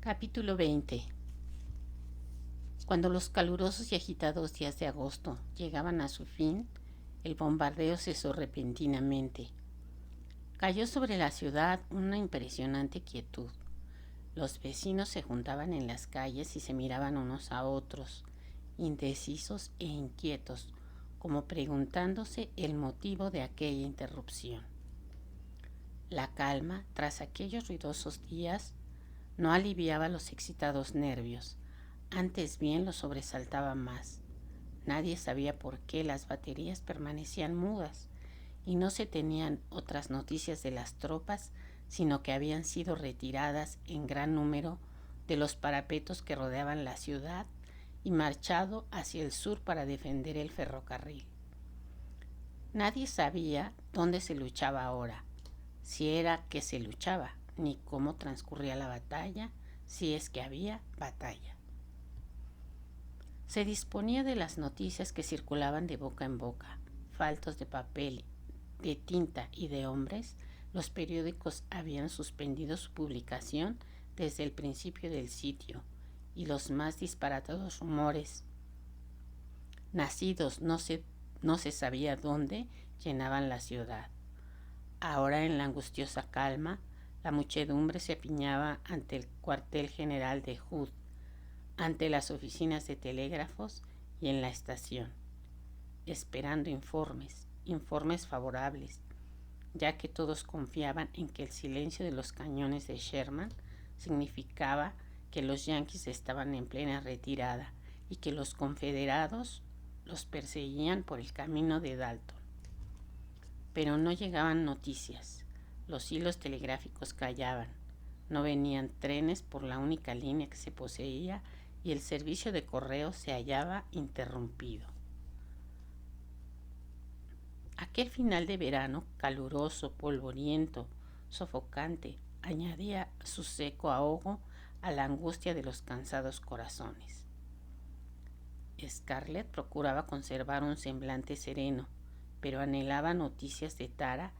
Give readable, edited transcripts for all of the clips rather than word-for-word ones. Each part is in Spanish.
Capítulo 20. Cuando los calurosos y agitados días de agosto llegaban a su fin, el bombardeo cesó repentinamente. Cayó sobre la ciudad una impresionante quietud. Los vecinos se juntaban en las calles y se miraban unos a otros, indecisos e inquietos, como preguntándose el motivo de aquella interrupción. La calma, tras aquellos ruidosos días, no aliviaba los excitados nervios, antes bien los sobresaltaba más. Nadie sabía por qué las baterías permanecían mudas y no se tenían otras noticias de las tropas, sino que habían sido retiradas en gran número de los parapetos que rodeaban la ciudad y marchado hacia el sur para defender el ferrocarril. Nadie sabía dónde se luchaba ahora, si era que se luchaba, ni cómo transcurría la batalla, si es que había batalla. Se disponía de las noticias que circulaban de boca en boca. Faltos de papel, de tinta y de hombres, los periódicos habían suspendido su publicación desde el principio del sitio, y los más disparatados rumores, nacidos no se sabía dónde, llenaban la ciudad. Ahora, en la angustiosa calma, la muchedumbre se apiñaba ante el cuartel general de Hood, ante las oficinas de telégrafos y en la estación, esperando informes favorables, ya que todos confiaban en que el silencio de los cañones de Sherman significaba que los yanquis estaban en plena retirada y que los confederados los perseguían por el camino de Dalton. Pero no llegaban noticias, los hilos telegráficos callaban, no venían trenes por la única línea que se poseía y el servicio de correo se hallaba interrumpido. Aquel final de verano, caluroso, polvoriento, sofocante, añadía su seco ahogo a la angustia de los cansados corazones. Scarlett procuraba conservar un semblante sereno, pero anhelaba noticias de Tara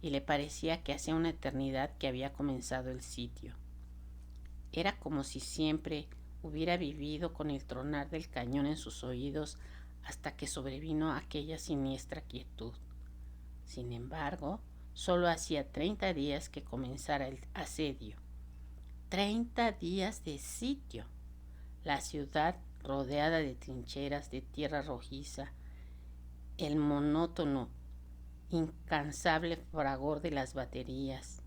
y le parecía que hacía una eternidad que había comenzado el sitio. Era como si siempre hubiera vivido con el tronar del cañón en sus oídos hasta que sobrevino aquella siniestra quietud. Sin embargo, solo hacía 30 días que comenzara el asedio. 30 días de sitio. La ciudad rodeada de trincheras de tierra rojiza, el monótono, incansable fragor de las baterías,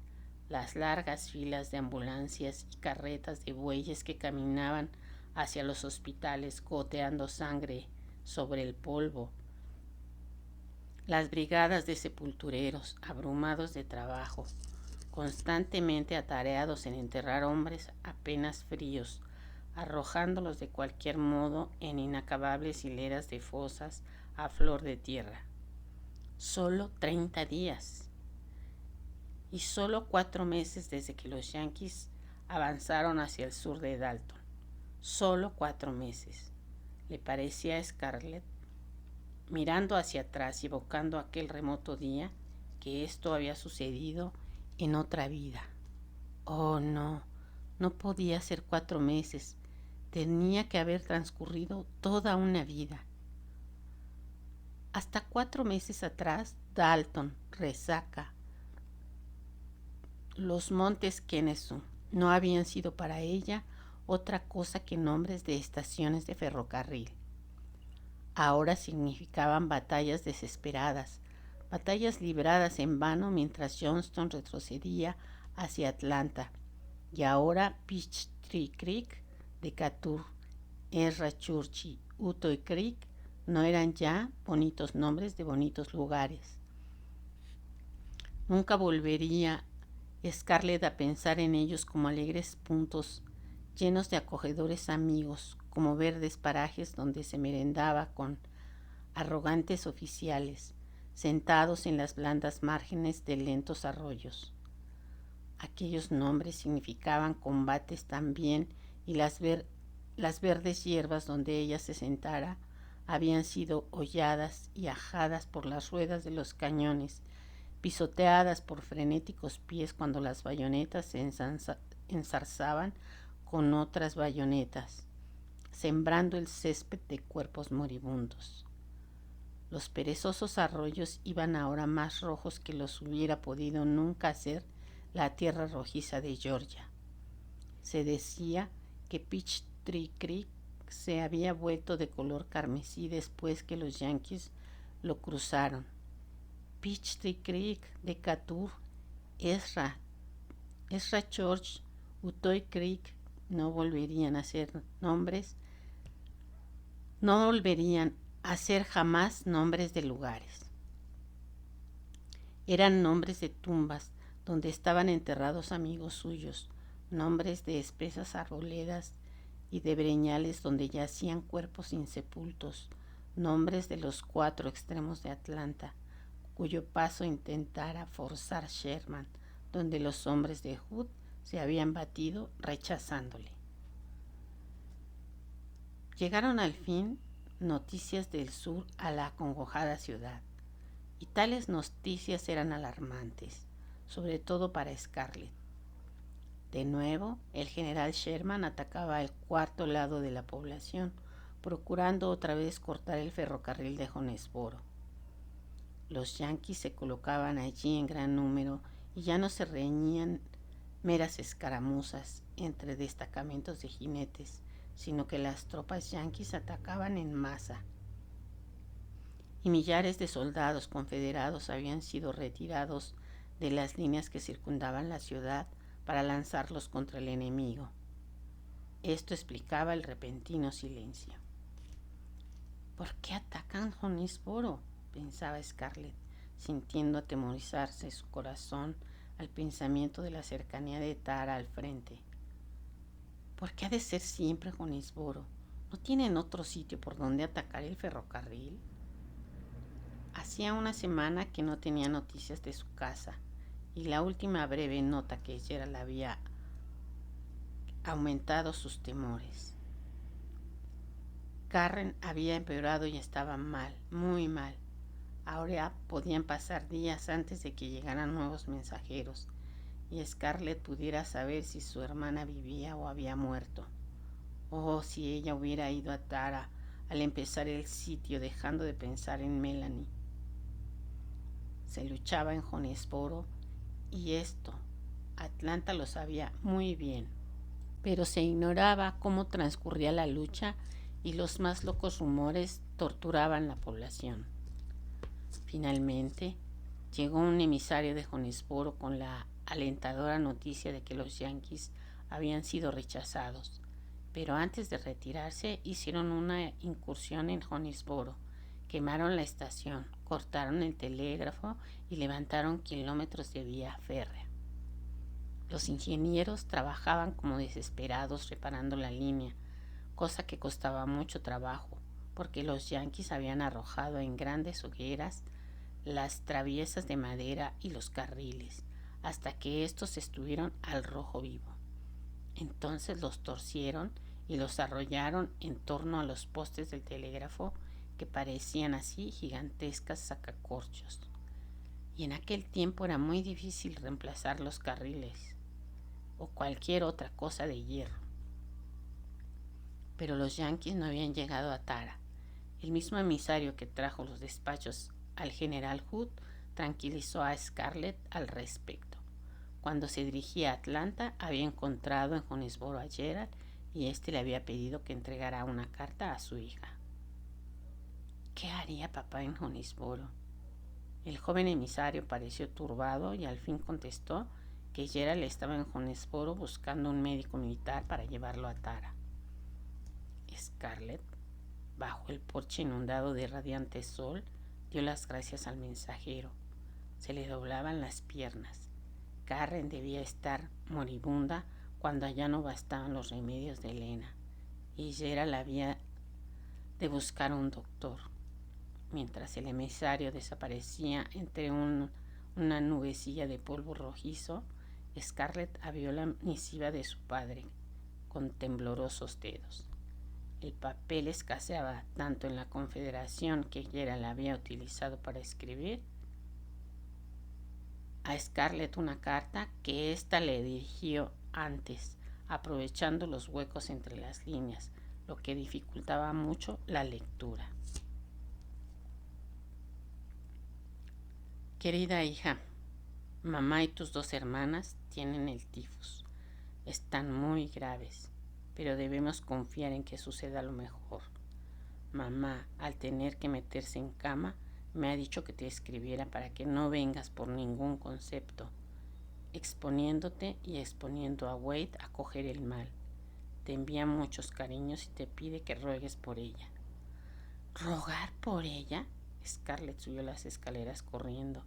las largas filas de ambulancias y carretas de bueyes que caminaban hacia los hospitales goteando sangre sobre el polvo, las brigadas de sepultureros abrumados de trabajo, constantemente atareados en enterrar hombres apenas fríos, arrojándolos de cualquier modo en inacabables hileras de fosas a flor de tierra. Solo 30 días. Y solo 4 meses desde que los yanquis avanzaron hacia el sur de Dalton. Solo 4 meses. Le parecía a Scarlett, mirando hacia atrás y evocando aquel remoto día, que esto había sucedido en otra vida. Oh, no, no podía ser 4 meses. Tenía que haber transcurrido toda una vida. Hasta 4 meses atrás, Dalton, Resaca, los montes Kennesaw no habían sido para ella otra cosa que nombres de estaciones de ferrocarril. Ahora significaban batallas desesperadas, batallas libradas en vano mientras Johnston retrocedía hacia Atlanta, y ahora Peachtree Creek, Decatur, Ezra Church, Utoy Creek no eran ya bonitos nombres de bonitos lugares. Nunca volvería Scarlett a pensar en ellos como alegres puntos llenos de acogedores amigos, como verdes parajes donde se merendaba con arrogantes oficiales, sentados en las blandas márgenes de lentos arroyos. Aquellos nombres significaban combates también, y las verdes hierbas donde ella se sentara habían sido holladas y ajadas por las ruedas de los cañones, pisoteadas por frenéticos pies cuando las bayonetas se enzarzaban con otras bayonetas, sembrando el césped de cuerpos moribundos. Los perezosos arroyos iban ahora más rojos que los hubiera podido nunca hacer la tierra rojiza de Georgia. Se decía que Peachtree Creek se había vuelto de color carmesí después que los yanquis lo cruzaron. Peachtree Creek, Decatur, Ezra Church, Utoy Creek no volverían a ser jamás nombres de lugares. Eran nombres de tumbas donde estaban enterrados amigos suyos, nombres de espesas arboledas y de breñales donde yacían cuerpos insepultos, nombres de los 4 extremos de Atlanta, cuyo paso intentara forzar Sherman, donde los hombres de Hood se habían batido rechazándole. Llegaron al fin noticias del sur a la acongojada ciudad, y tales noticias eran alarmantes, sobre todo para Scarlett. De nuevo, el general Sherman atacaba el cuarto lado de la población, procurando otra vez cortar el ferrocarril de Jonesboro. Los yanquis se colocaban allí en gran número y ya no se reñían meras escaramuzas entre destacamentos de jinetes, sino que las tropas yanquis atacaban en masa. Y millares de soldados confederados habían sido retirados de las líneas que circundaban la ciudad para lanzarlos contra el enemigo. Esto explicaba el repentino silencio. ¿Por qué atacan Jonesboro?, pensaba Scarlett, sintiendo atemorizarse su corazón al pensamiento de la cercanía de Tara al frente. ¿Por qué ha de ser siempre Jonesboro? ¿No tienen otro sitio por donde atacar el ferrocarril? Hacía una semana que no tenía noticias de su casa, y la última breve nota que Gerald había aumentado sus temores. Carren había empeorado y estaba mal, muy mal. Ahora podían pasar días antes de que llegaran nuevos mensajeros y Scarlett pudiera saber si su hermana vivía o había muerto, o si ella hubiera ido a Tara al empezar el sitio, dejando de pensar en Melanie. Se luchaba en Jonesboro y esto Atlanta lo sabía muy bien, pero se ignoraba cómo transcurría la lucha y los más locos rumores torturaban la población. Finalmente, llegó un emisario de Jonesboro con la alentadora noticia de que los yanquis habían sido rechazados, pero antes de retirarse hicieron una incursión en Jonesboro, quemaron la estación, cortaron el telégrafo y levantaron kilómetros de vía férrea. Los ingenieros trabajaban como desesperados reparando la línea, cosa que costaba mucho trabajo, porque los yanquis habían arrojado en grandes hogueras las traviesas de madera y los carriles, hasta que éstos estuvieron al rojo vivo. Entonces los torcieron y los arrollaron en torno a los postes del telégrafo, que parecían así gigantescas sacacorchos. Y en aquel tiempo era muy difícil reemplazar los carriles o cualquier otra cosa de hierro. Pero los yanquis no habían llegado a Tara. El mismo emisario que trajo los despachos al general Hood tranquilizó a Scarlett al respecto. Cuando se dirigía a Atlanta, había encontrado en Jonesboro a Gerald y éste le había pedido que entregara una carta a su hija. ¿Qué haría papá en Jonesboro? El joven emisario pareció turbado y al fin contestó que Gerald estaba en Jonesboro buscando un médico militar para llevarlo a Tara. Scarlett, bajo el porche inundado de radiante sol, dio las gracias al mensajero. Se le doblaban las piernas. Carren debía estar moribunda cuando allá no bastaban los remedios de Elena, y Gerald había de buscar un doctor. Mientras el emisario desaparecía entre una nubecilla de polvo rojizo, Scarlett abrió la misiva de su padre con temblorosos dedos. El papel escaseaba tanto en la confederación que Gerald había utilizado para escribir a Scarlett una carta que ésta le dirigió antes aprovechando los huecos entre las líneas, lo que dificultaba mucho la lectura. Querida hija, mamá y tus 2 hermanas tienen el tifus. Están muy graves, pero debemos confiar en que suceda lo mejor. Mamá, al tener que meterse en cama, me ha dicho que te escribiera para que no vengas por ningún concepto, exponiéndote y exponiendo a Wade a coger el mal. Te envía muchos cariños y te pide que ruegues por ella. ¿Rogar por ella? Scarlett subió las escaleras corriendo.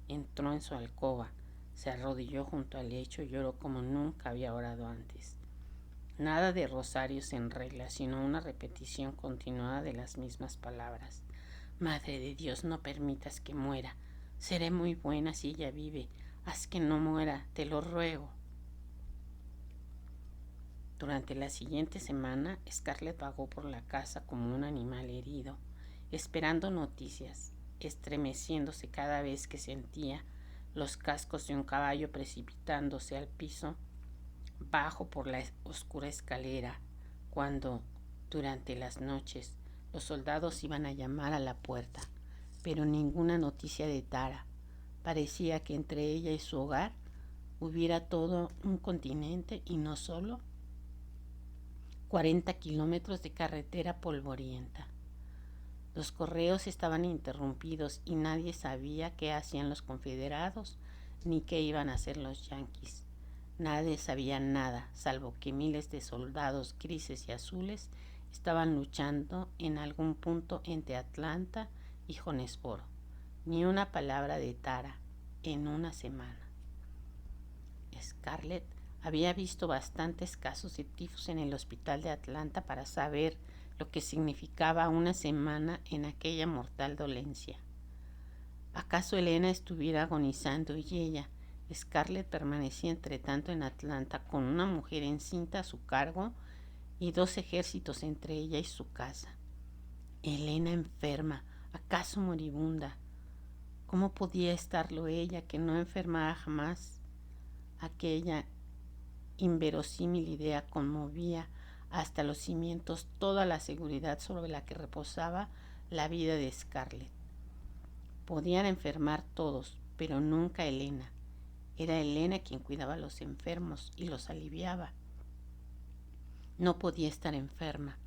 Entró en su alcoba, se arrodilló junto al lecho y lloró como nunca había orado antes. Nada de rosarios en regla, sino una repetición continuada de las mismas palabras. Madre de Dios, no permitas que muera. Seré muy buena si ella vive. Haz que no muera, te lo ruego. Durante la siguiente semana, Scarlett vagó por la casa como un animal herido, esperando noticias, estremeciéndose cada vez que sentía los cascos de un caballo precipitándose al piso bajo por la oscura escalera, cuando, durante las noches, los soldados iban a llamar a la puerta, pero ninguna noticia de Tara. Parecía que entre ella y su hogar hubiera todo un continente y no solo 40 kilómetros de carretera polvorienta. Los correos estaban interrumpidos y nadie sabía qué hacían los confederados ni qué iban a hacer los yanquis. Nadie sabía nada, salvo que miles de soldados grises y azules estaban luchando en algún punto entre Atlanta y Jonesboro. Ni una palabra de Tara en una semana. Scarlett había visto bastantes casos de tifus en el hospital de Atlanta para saber lo que significaba una semana en aquella mortal dolencia. ¿Acaso Elena estuviera agonizando y ella, Scarlett, permanecía entretanto en Atlanta con una mujer encinta a su cargo y 2 ejércitos entre ella y su casa? Elena enferma, acaso moribunda. ¿Cómo podía estarlo ella, que no enfermara jamás? Aquella inverosímil idea conmovía hasta los cimientos toda la seguridad sobre la que reposaba la vida de Scarlett. Podían enfermar todos, pero nunca Elena. Era Elena quien cuidaba a los enfermos y los aliviaba. No podía estar enferma.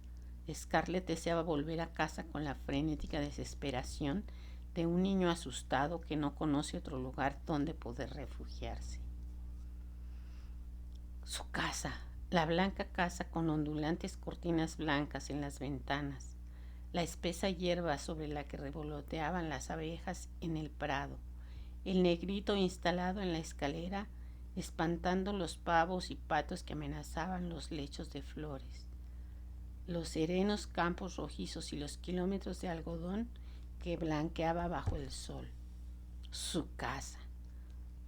Scarlett deseaba volver a casa con la frenética desesperación de un niño asustado que no conoce otro lugar donde poder refugiarse. Su casa, la blanca casa con ondulantes cortinas blancas en las ventanas, la espesa hierba sobre la que revoloteaban las abejas en el prado, el negrito instalado en la escalera, espantando los pavos y patos que amenazaban los lechos de flores, los serenos campos rojizos y los kilómetros de algodón que blanqueaba bajo el sol. Su casa.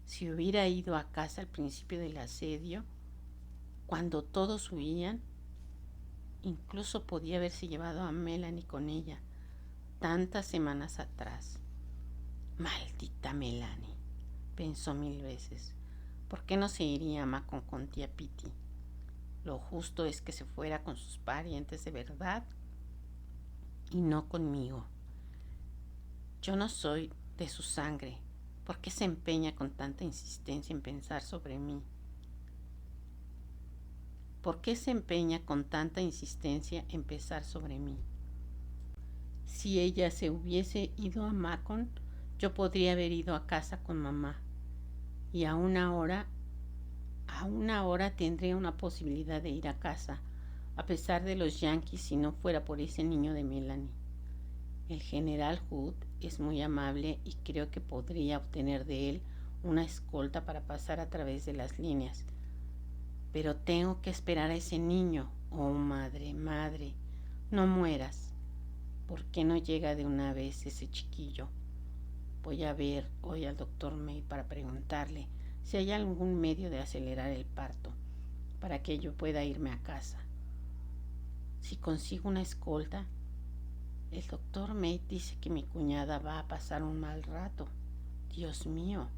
Si hubiera ido a casa al principio del asedio, cuando todos huían, incluso podía haberse llevado a Melanie con ella, tantas semanas atrás. Maldita Melanie, pensó 1000 veces. ¿Por qué no se iría a Macon con tía Pitty? Lo justo es que se fuera con sus parientes de verdad y no conmigo. Yo no soy de su sangre. ¿Por qué se empeña con tanta insistencia en pensar sobre mí? ¿Por qué se empeña con tanta insistencia en pensar sobre mí? Si ella se hubiese ido a Macon, yo podría haber ido a casa con mamá. Y aún ahora tendría una posibilidad de ir a casa, a pesar de los yanquis, si no fuera por ese niño de Melanie. El general Hood es muy amable y creo que podría obtener de él una escolta para pasar a través de las líneas. Pero tengo que esperar a ese niño. Oh, madre, no mueras. ¿Por qué no llega de una vez ese chiquillo? Voy a ver hoy al doctor May para preguntarle si hay algún medio de acelerar el parto, para que yo pueda irme a casa. Si consigo una escolta, el doctor May dice que mi cuñada va a pasar un mal rato. Dios mío,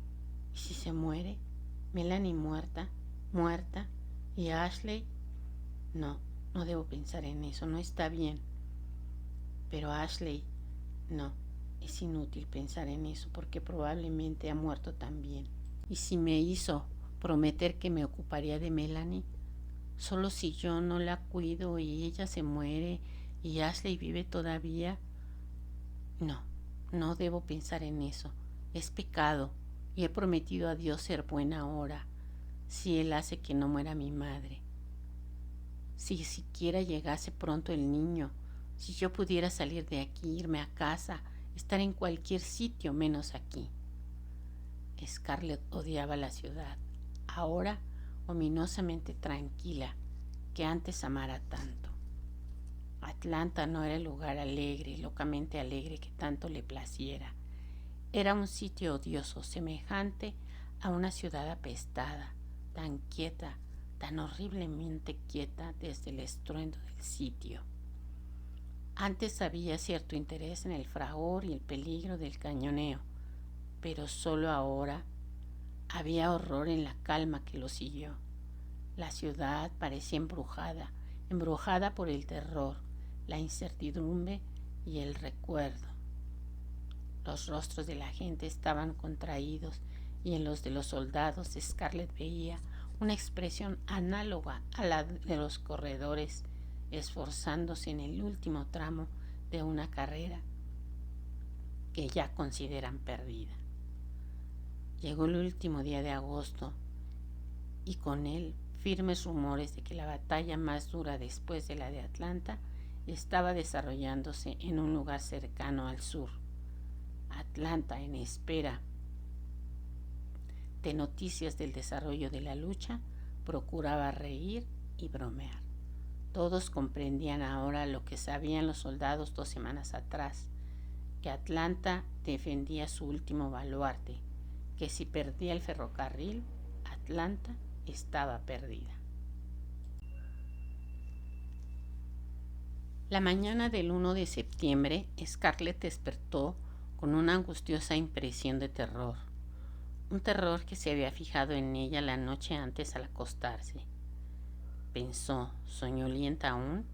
¿y si se muere? Melanie muerta, ¿Y Ashley? No, no debo pensar en eso, no está bien. Pero Ashley, no, es inútil pensar en eso porque probablemente ha muerto también. ¿Y si me hizo prometer que me ocuparía de Melanie? Solo si yo no la cuido y ella se muere y Ashley vive todavía. No, no debo pensar en eso. Es pecado y he prometido a Dios ser buena ahora, si Él hace que no muera mi madre. Si siquiera llegase pronto el niño, si yo pudiera salir de aquí, irme a casa, estar en cualquier sitio menos aquí. Scarlett odiaba la ciudad, ahora ominosamente tranquila, que antes amara tanto. Atlanta no era el lugar alegre, locamente alegre que tanto le placiera. Era un sitio odioso, semejante a una ciudad apestada, tan quieta, tan horriblemente quieta desde el estruendo del sitio. Antes había cierto interés en el fragor y el peligro del cañoneo, pero solo ahora había horror en la calma que lo siguió. La ciudad parecía embrujada, embrujada por el terror, la incertidumbre y el recuerdo. Los rostros de la gente estaban contraídos y en los de los soldados Scarlett veía una expresión análoga a la de los corredores esforzándose en el último tramo de una carrera que ya consideran perdida. Llegó el último día de agosto y con él firmes rumores de que la batalla más dura después de la de Atlanta estaba desarrollándose en un lugar cercano al sur. Atlanta, en espera de noticias del desarrollo de la lucha, procuraba reír y bromear. Todos comprendían ahora lo que sabían los soldados 2 semanas atrás, que Atlanta defendía su último baluarte, que si perdía el ferrocarril, Atlanta estaba perdida. La mañana del 1 de septiembre, Scarlett despertó con una angustiosa impresión de terror, un terror que se había fijado en ella la noche antes al acostarse. Pensó, soñolienta aún,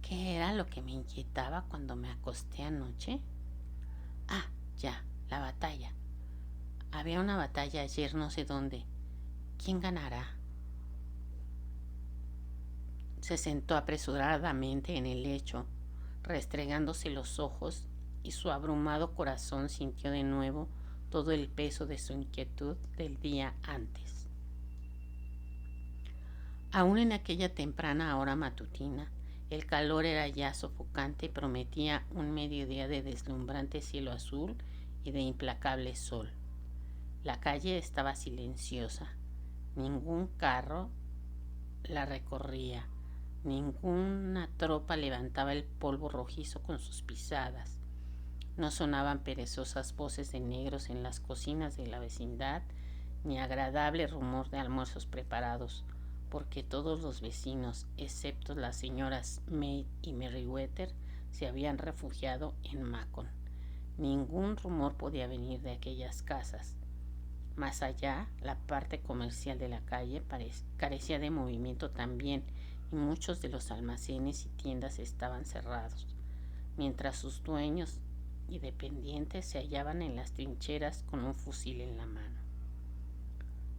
¿qué era lo que me inquietaba cuando me acosté anoche? Ah, ya, la batalla. Había una batalla ayer no sé dónde. ¿Quién ganará? Se sentó apresuradamente en el lecho, restregándose los ojos, y su abrumado corazón sintió de nuevo todo el peso de su inquietud del día antes. Aún en aquella temprana hora matutina, el calor era ya sofocante y prometía un mediodía de deslumbrante cielo azul y de implacable sol. La calle estaba silenciosa. Ningún carro la recorría. Ninguna tropa levantaba el polvo rojizo con sus pisadas. No sonaban perezosas voces de negros en las cocinas de la vecindad, ni agradable rumor de almuerzos preparados, porque todos los vecinos, excepto las señoras Maid y Merriweather, se habían refugiado en Macon. Ningún rumor podía venir de aquellas casas. Más allá, la parte comercial de la calle carecía de movimiento también, y muchos de los almacenes y tiendas estaban cerrados, mientras sus dueños y dependientes se hallaban en las trincheras con un fusil en la mano.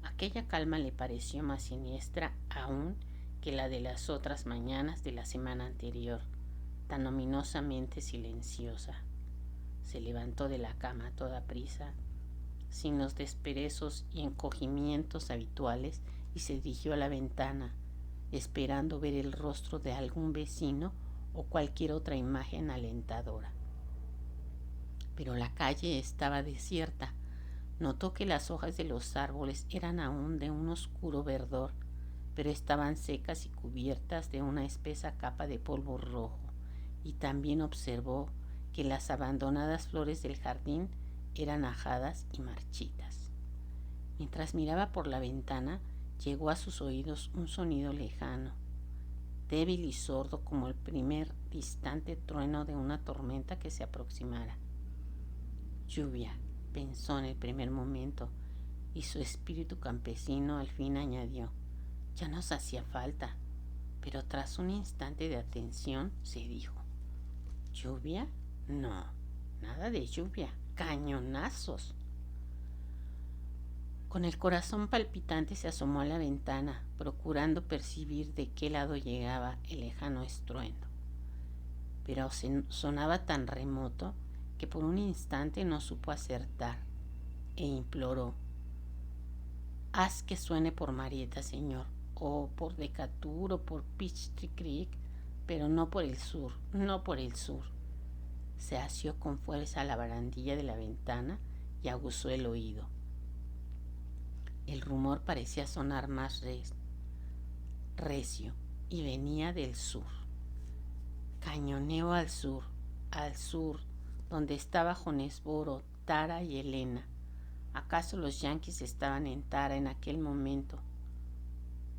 Aquella calma le pareció más siniestra aún que la de las otras mañanas de la semana anterior, tan ominosamente silenciosa. Se levantó de la cama a toda prisa, sin los desperezos y encogimientos habituales, y se dirigió a la ventana, esperando ver el rostro de algún vecino o cualquier otra imagen alentadora. Pero la calle estaba desierta. Notó que las hojas de los árboles eran aún de un oscuro verdor, pero estaban secas y cubiertas de una espesa capa de polvo rojo, y también observó que las abandonadas flores del jardín eran ajadas y marchitas. Mientras miraba por la ventana, llegó a sus oídos un sonido lejano, débil y sordo como el primer distante trueno de una tormenta que se aproximara. Lluvia, pensó en el primer momento, y su espíritu campesino al fin añadió, Ya nos hacía falta, pero tras un instante de atención se dijo: ¿lluvia? No, nada de lluvia, cañonazos. Con el corazón palpitante se asomó a la ventana, procurando percibir de qué lado llegaba el lejano estruendo. Pero sonaba tan remoto que por un instante no supo acertar, e imploró: haz que suene por Marietta, señor, o por Decatur o por Peachtree Creek, pero no por el sur, no por el sur. Se asió con fuerza a la barandilla de la ventana y aguzó el oído. El rumor parecía sonar más recio y venía del sur. Cañoneo al sur, donde estaba Jonesboro, Tara y Helena. ¿Acaso los yanquis estaban en Tara en aquel momento?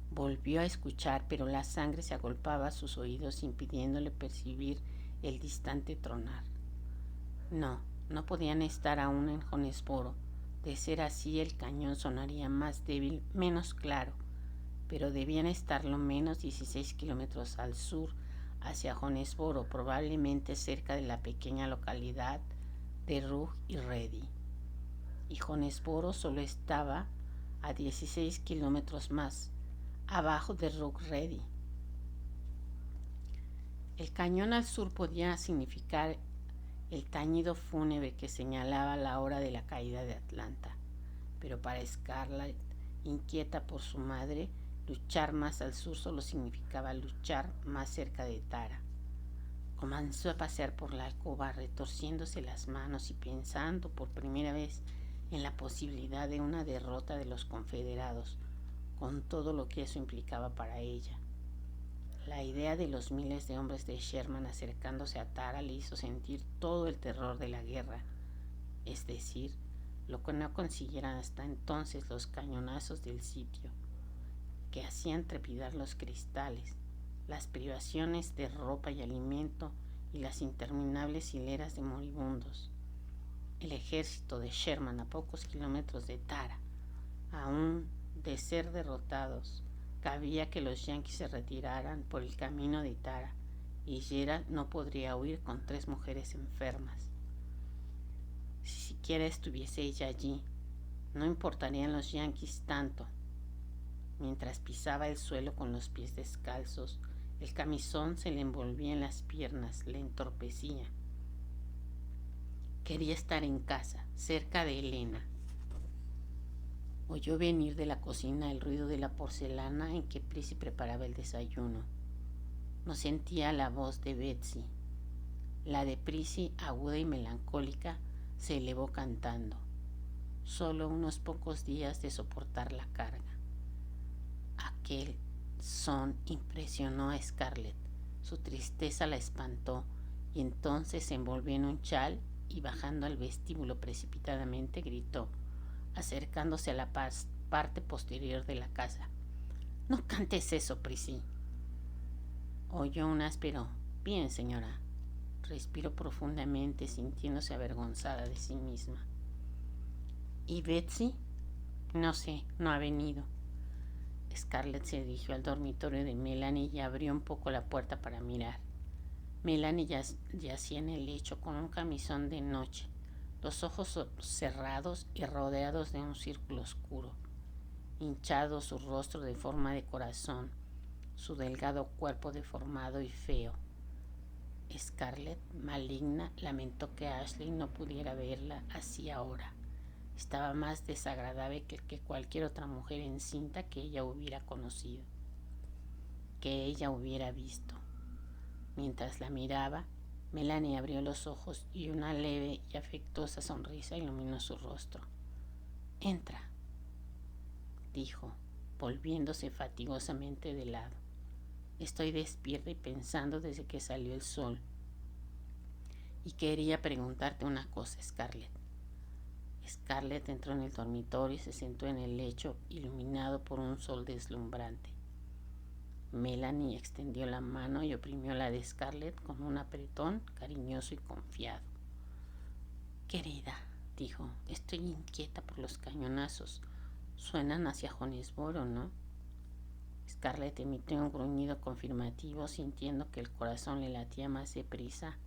Volvió a escuchar, pero la sangre se agolpaba a sus oídos, impidiéndole percibir el distante tronar. No, no podían estar aún en Jonesboro. De ser así, el cañón sonaría más débil, menos claro, pero debían estar lo menos 16 kilómetros al sur, hacia Jonesboro, probablemente cerca de la pequeña localidad de Rugg y Ready. Y Jonesboro solo estaba a 16 kilómetros más abajo de Rugg Ready. El cañón al sur podía significar el tañido fúnebre que señalaba la hora de la caída de Atlanta, pero para Scarlett, inquieta por su madre, luchar más al sur solo significaba luchar más cerca de Tara. Comenzó a pasear por la alcoba, retorciéndose las manos y pensando por primera vez en la posibilidad de una derrota de los confederados, con todo lo que eso implicaba para ella. La idea de los miles de hombres de Sherman acercándose a Tara le hizo sentir todo el terror de la guerra, es decir, lo que no consiguieran hasta entonces los cañonazos del sitio, que hacían trepidar los cristales, las privaciones de ropa y alimento y las interminables hileras de moribundos. El ejército de Sherman a pocos kilómetros de Tara, aún de ser derrotados, cabía que los yanquis se retiraran por el camino de Tara, y Gerald no podría huir con 3 mujeres enfermas. Si siquiera estuviese ella allí, no importarían los yanquis tanto. Mientras pisaba el suelo con los pies descalzos, el camisón se le envolvía en las piernas, le entorpecía. Quería estar en casa, cerca de Helena. Oyó venir de la cocina el ruido de la porcelana en que Prissy preparaba el desayuno. No sentía la voz de Betsy. La de Prissy, aguda y melancólica, se elevó cantando. Solo unos pocos días de soportar la carga. Aquel son impresionó a Scarlett. Su tristeza la espantó y entonces se envolvió en un chal y bajando al vestíbulo precipitadamente gritó, acercándose a la parte posterior de la casa: «No cantes eso, Prissy». Oyó un áspero «Bien, señora». Respiró profundamente, sintiéndose avergonzada de sí misma. ¿Y Betsy? No sé, no ha venido. Scarlett se dirigió al dormitorio de Melanie y abrió un poco la puerta para mirar. Melanie yacía en el lecho con un camisón de noche, los ojos cerrados y rodeados de un círculo oscuro. Hinchado su rostro de forma de corazón, su delgado cuerpo deformado y feo. Scarlett, maligna, lamentó que Ashley no pudiera verla así ahora. Estaba más desagradable que cualquier otra mujer encinta que ella hubiera conocido, que ella hubiera visto. Mientras la miraba, Melanie abrió los ojos y una leve y afectuosa sonrisa iluminó su rostro. «Entra», dijo, volviéndose fatigosamente de lado. «Estoy despierta y pensando desde que salió el sol. Y quería preguntarte una cosa, Scarlett». Scarlett entró en el dormitorio y se sentó en el lecho iluminado por un sol deslumbrante. Melanie extendió la mano y oprimió la de Scarlett con un apretón cariñoso y confiado. «Querida», dijo, «estoy inquieta por los cañonazos. Suenan hacia Jonesboro, ¿no?» Scarlett emitió un gruñido confirmativo, sintiendo que el corazón le latía más deprisa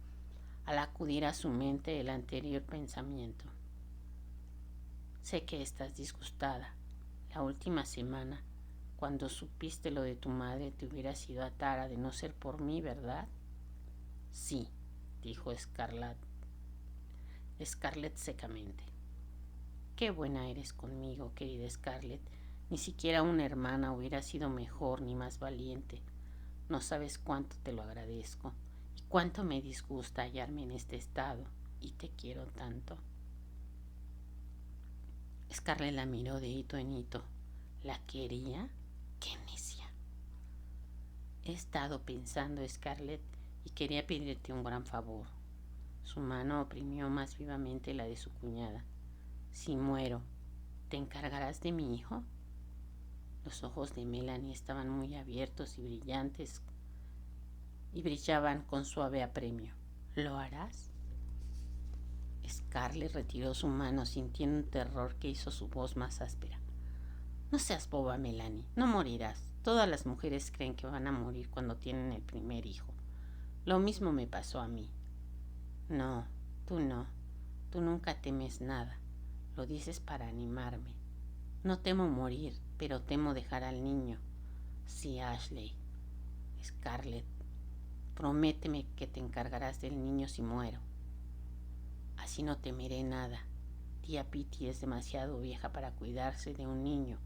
al acudir a su mente el anterior pensamiento. Sé que estás disgustada. La última semana, cuando supiste lo de tu madre, te hubieras ido a Tara de no ser por mí, ¿verdad? Sí, dijo Scarlett secamente. Qué buena eres conmigo, querida Scarlett. Ni siquiera una hermana hubiera sido mejor ni más valiente. No sabes cuánto te lo agradezco y cuánto me disgusta hallarme en este estado, y te quiero tanto. Scarlett la miró de hito en hito. ¿La quería? ¡Qué necia! He estado pensando, Scarlett, y quería pedirte un gran favor. Su mano oprimió más vivamente la de su cuñada. Si muero, ¿te encargarás de mi hijo? Los ojos de Melanie estaban muy abiertos y brillantes y brillaban con suave apremio. ¿Lo harás? Scarlett retiró su mano, sintiendo un terror que hizo su voz más áspera. No seas boba, Melanie, no morirás. Todas las mujeres creen que van a morir cuando tienen el primer hijo. Lo mismo me pasó a mí. No, tú nunca temes nada. Lo dices para animarme. No temo morir, pero temo dejar al niño. Sí, Ashley. Scarlett, prométeme que te encargarás del niño si muero. Así no temeré nada. Tía Pitty es demasiado vieja para cuidarse de un niño.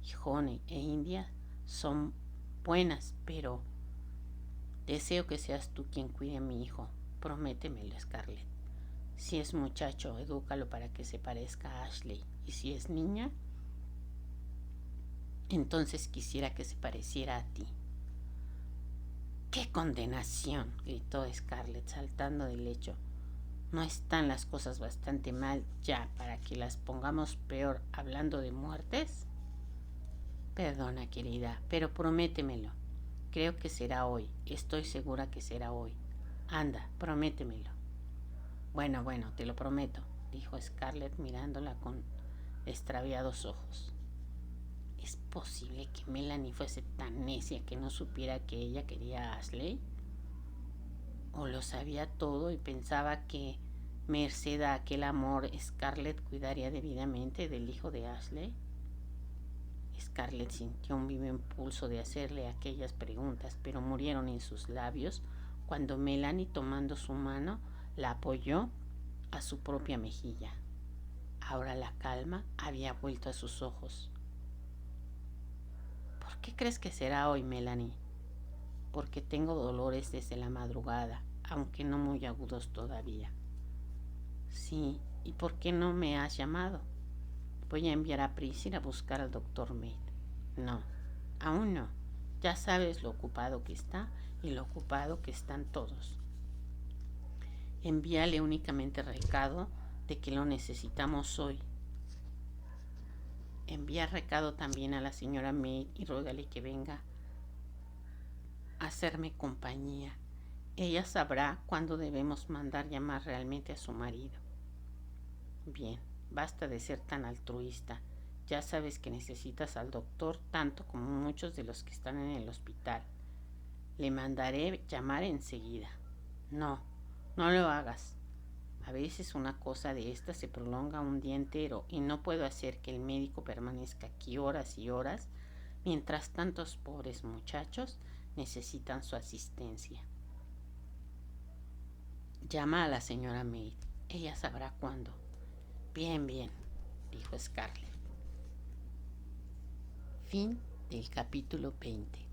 Y Honey e India son buenas, pero deseo que seas tú quien cuide a mi hijo. Prométemelo, Scarlett. Si es muchacho, edúcalo para que se parezca a Ashley. Y si es niña, entonces quisiera que se pareciera a ti. ¡Qué condenación!, gritó Scarlett, saltando del lecho. ¿No están las cosas bastante mal ya para que las pongamos peor hablando de muertes? Perdona, querida, pero prométemelo. Creo que será hoy. Estoy segura que será hoy. Anda, prométemelo. Bueno, te lo prometo, dijo Scarlett mirándola con extraviados ojos. ¿Es posible que Melanie fuese tan necia que no supiera que ella quería a Ashley? ¿O lo sabía todo y pensaba que, merced a aquel amor, Scarlett cuidaría debidamente del hijo de Ashley? Scarlett sintió un vivo impulso de hacerle aquellas preguntas, pero murieron en sus labios cuando Melanie, tomando su mano, la apoyó a su propia mejilla. Ahora la calma había vuelto a sus ojos. ¿Por qué crees que será hoy, Melanie? Porque tengo dolores desde la madrugada, aunque no muy agudos todavía. Sí, ¿y por qué no me has llamado? Voy a enviar a Priscilla a buscar al doctor Mead. No, aún no. Ya sabes lo ocupado que está y lo ocupado que están todos. Envíale únicamente recado de que lo necesitamos hoy. Envía recado también a la señora Mead y ruégale que venga a hacerme compañía. Ella sabrá cuándo debemos mandar llamar realmente a su marido. Bien, basta de ser tan altruista. Ya sabes que necesitas al doctor tanto como muchos de los que están en el hospital. Le mandaré llamar enseguida. No lo hagas. A veces una cosa de esta se prolonga un día entero y no puedo hacer que el médico permanezca aquí horas y horas mientras tantos pobres muchachos necesitan su asistencia. Llama a la señora Mead. Ella sabrá cuándo. Bien, dijo Scarlett. Fin del capítulo 20.